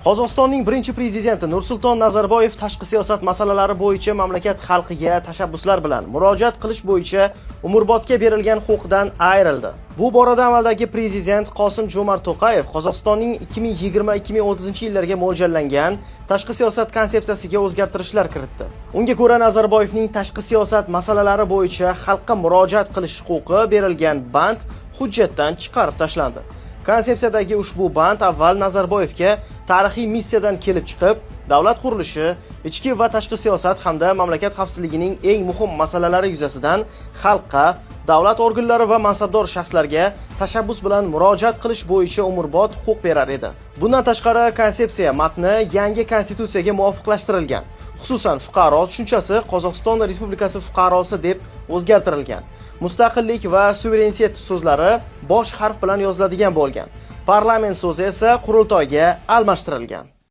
Qozog'istonning birinchi prezidenti Nursulton Nazarboyev tashqi siyosat masalalari bo'yicha mamlakat xalqiga tashabbuslar bilan murojaat qilish bo'yicha umrbodga berilgan huquqdan ayrildi. Bu borada amaldagi prezident Qosim-Jo'mart To'qayev Qozog'istonning 2020-2030 yillarga mo'ljallangan tashqi siyosat konsepsiyasiga o'zgartirishlar kiritdi. Unga ko'ra Nazarboyevning tashqi siyosat masalalari bo'yicha xalqqa murojaat qilish huquqi berilgan band hujjatdan chiqarib tashlandi. Konsepsiyadagi ushbu band avval Nazarboyevga tarixiy missiyadan kelib chiqib, davlat qurilishi, ichki va tashqi siyosat hamda mamlakat xavfsizligining eng muhim masalalari yuzasidan xalqqa, davlat organlari va mansabdor shaxslarga tashabbus bilan murojaat qilish bo'yicha umrbod huquq berar edi. Bundan tashqari, konsepsiya matni yangi konstitutsiyaga muvofiqlashtirilgan. Xususan, fuqaro tushunchasi Qozog'iston Respublikasi fuqarosi deb o'zgartirilgan. Mustaqillik va suverenitet so'zlari bosh harf bilan yoziladigan bo'lgan. Parlament so'zi esa qurultoyga almashtirilgan.